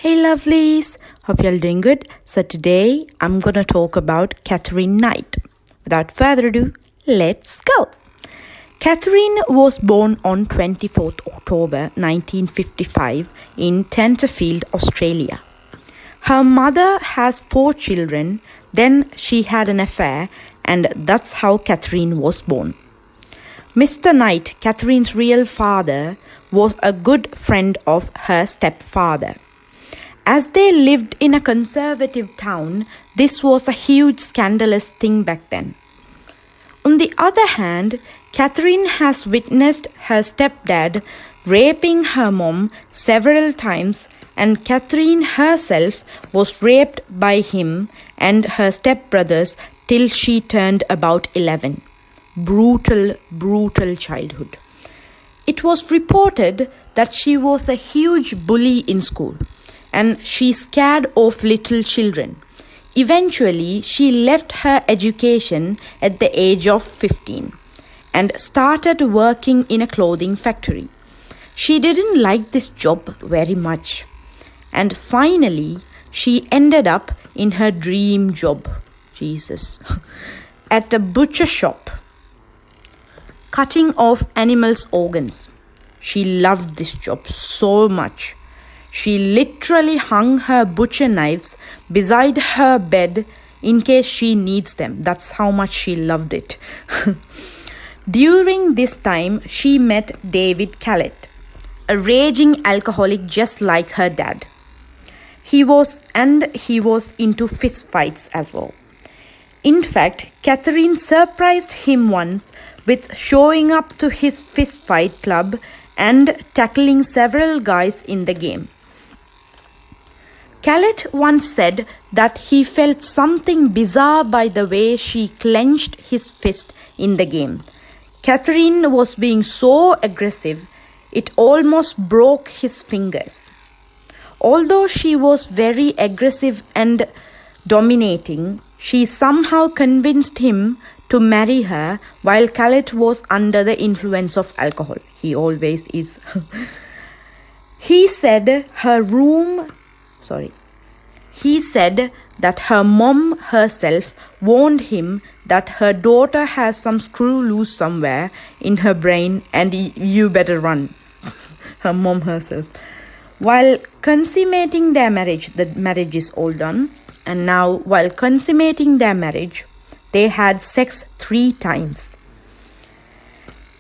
Hey lovelies, hope you're all doing good. So today I'm gonna talk about Katherine Knight. Without further ado, let's go. Katherine was born on 24th October 1955 in Tenterfield, Australia. Her mother has 4 children, then she had an affair, and that's how Katherine was born. Mr. Knight, Katherine's real father, was a good friend of her stepfather. As they lived in a conservative town, this was a huge scandalous thing back then. On the other hand, Katherine has witnessed her stepdad raping her mom several times, and Katherine herself was raped by him and her stepbrothers till she turned about 11. Brutal childhood. It was reported that she was a huge bully in school, and she scared off little children. Eventually, she left her education at the age of 15 and started working in a clothing factory. She didn't like this job very much, and finally, she ended up in her dream job, at a butcher shop, cutting off animals' organs. She loved this job so much. She literally hung her butcher knives beside her bed in case she needs them. That's how much she loved it. During this time, she met David Callett, a raging alcoholic just like her dad. He was into fist fights as well. In fact, Katherine surprised him once with showing up to his fist fight club and tackling several guys in the game. Callett once said that he felt something bizarre by the way she clenched his fist in the game. Katherine was being so aggressive, it almost broke his fingers. Although she was very aggressive and dominating, she somehow convinced him to marry her while Callett was under the influence of alcohol. He always is. He said that her mom herself warned him that her daughter has some screw loose somewhere in her brain and you better run. Her mom herself. While consummating their marriage, the marriage is all done, and now while consummating their marriage, they had sex 3 times.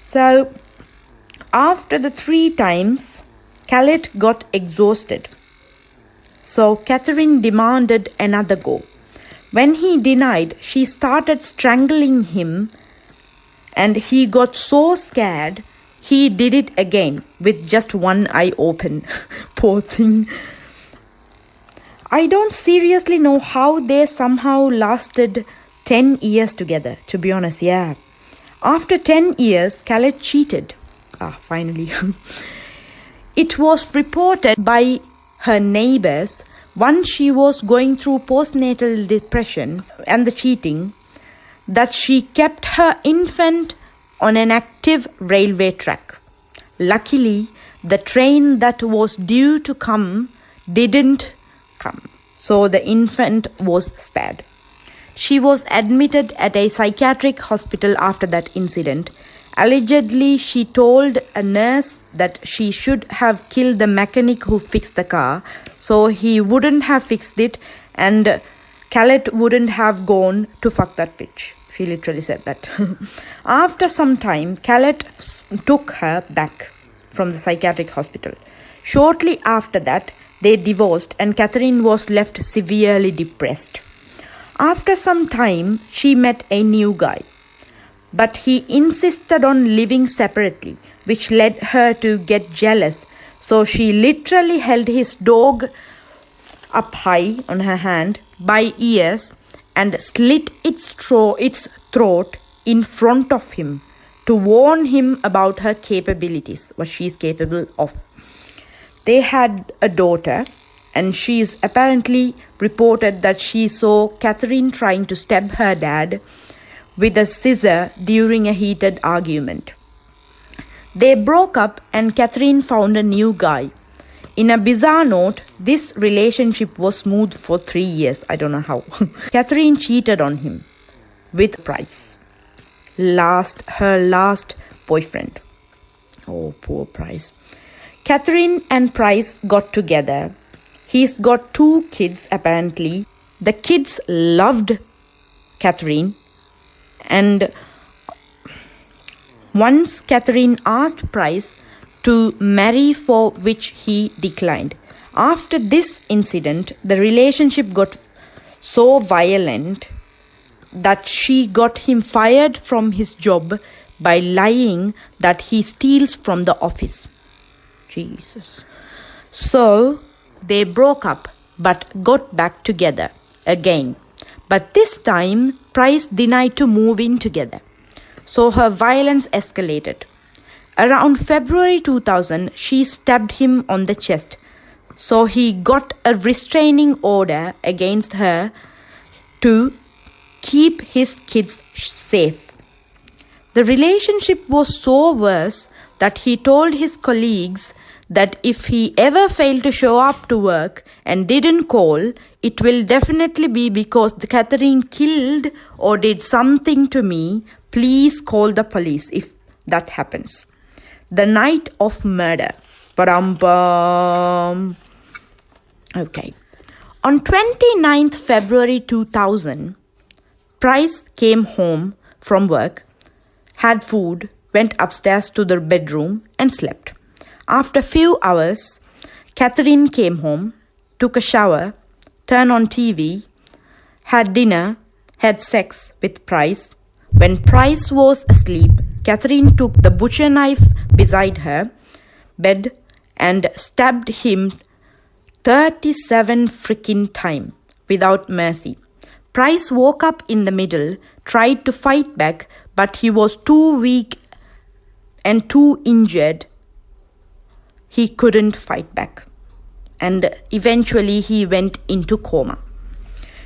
So, after the 3 times, Callett got exhausted. So Katherine demanded another go. When he denied, she started strangling him, and he got so scared, he did it again with just one eye open. Poor thing. I don't seriously know how they somehow lasted 10 years together, to be honest, yeah. After 10 years, Callett cheated. Finally. It was reported by her neighbors once she was going through postnatal depression and the cheating that she kept her infant on an active railway track. Luckily, the train that was due to come didn't come, so the infant was spared. She was admitted at a psychiatric hospital after that incident. Allegedly, she told a nurse that she should have killed the mechanic who fixed the car, so he wouldn't have fixed it and Callett wouldn't have gone to fuck that bitch. She literally said that. After some time, Callett took her back from the psychiatric hospital. Shortly after that, they divorced and Katherine was left severely depressed. After some time, she met a new guy, but he insisted on living separately, which led her to get jealous. So she literally held his dog up high on her hand by ears and slit its throat in front of him to warn him about her capabilities, what she is capable of. They had a daughter, and she is apparently reported that she saw Katherine trying to stab her dad with a scissor during a heated argument. They broke up and Katherine found a new guy. In a bizarre note, this relationship was smooth for 3 years. I don't know how. Katherine cheated on him with Price. Her last boyfriend. Oh, poor Price. Katherine and Price got together. He's got 2 kids apparently. The kids loved Katherine, and once Katherine asked Price to marry, for which he declined. After this incident, the relationship got so violent that she got him fired from his job by lying that he steals from the office. Jesus. So they broke up but got back together again. But this time, Price denied to move in together. So her violence escalated. Around February 2000, she stabbed him on the chest. So he got a restraining order against her to keep his kids safe. The relationship was so worse that he told his colleagues that if he ever failed to show up to work and didn't call, it will definitely be because Katherine killed or did something to me. Please call the police if that happens. The night of murder. Ba-dum-bum. Okay. On 29th February 2000, Price came home from work, had food, went upstairs to the bedroom and slept. After a few hours, Katherine came home, took a shower, turned on TV, had dinner, had sex with Price. When Price was asleep, Katherine took the butcher knife beside her bed and stabbed him 37 freaking times without mercy. Price woke up in the middle, tried to fight back, but he was too weak and too injured. He couldn't fight back. And eventually he went into coma.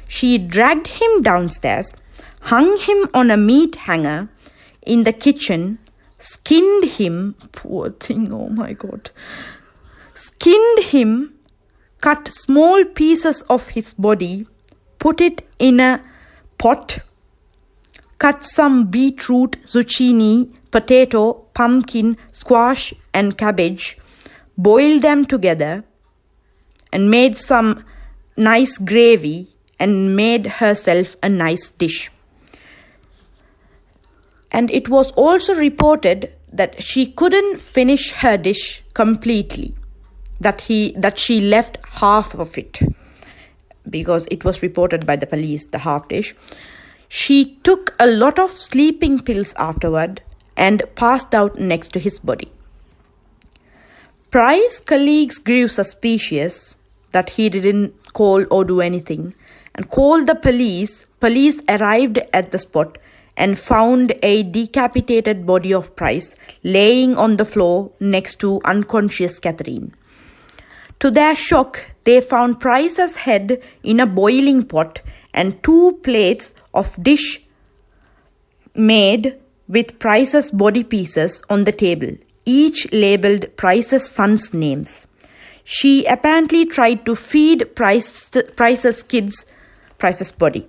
She dragged him downstairs, hung him on a meat hanger in the kitchen, skinned him, poor thing, oh my God, skinned him, cut small pieces of his body, put it in a pot, cut some beetroot, zucchini, potato, pumpkin, squash and cabbage, boiled them together and made some nice gravy and made herself a nice dish. And it was also reported that she couldn't finish her dish completely, that she left half of it, because it was reported by the police, the half dish. She took a lot of sleeping pills afterward and passed out next to his body. Price's colleagues grew suspicious that he didn't call or do anything and called the police. Police arrived at the spot and found a decapitated body of Price laying on the floor next to unconscious Katherine. To their shock, they found Price's head in a boiling pot and 2 plates of dish made with Price's body pieces on the table, each labelled Price's son's names. She apparently tried to feed Price's kids Price's body.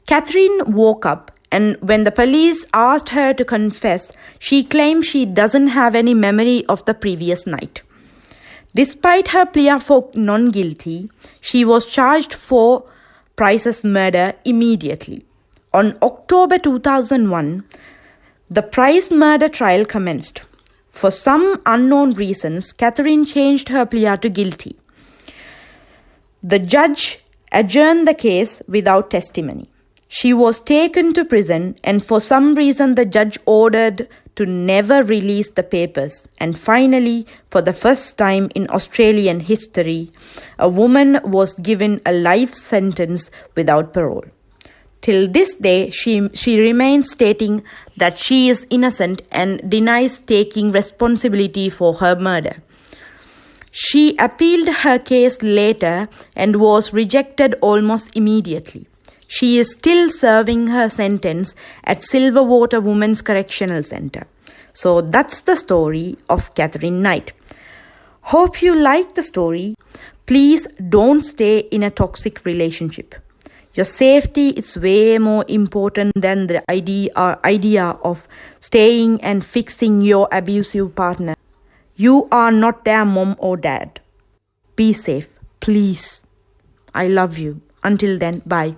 Katherine woke up, and when the police asked her to confess, she claimed she doesn't have any memory of the previous night. Despite her plea for non-guilty, she was charged for Price's murder immediately. On October 2001, the Price murder trial commenced. For some unknown reasons, Katherine changed her plea to guilty. The judge adjourned the case without testimony. She was taken to prison, and for some reason the judge ordered to never release the papers. And finally, for the first time in Australian history, a woman was given a life sentence without parole. Till this day, she remains stating that she is innocent and denies taking responsibility for her murder. She appealed her case later and was rejected almost immediately. She is still serving her sentence at Silverwater Women's Correctional Centre. So that's the story of Katherine Knight. Hope you like the story. Please don't stay in a toxic relationship. Your safety is way more important than the idea of staying and fixing your abusive partner. You are not their mom or dad. Be safe, please. I love you. Until then, bye.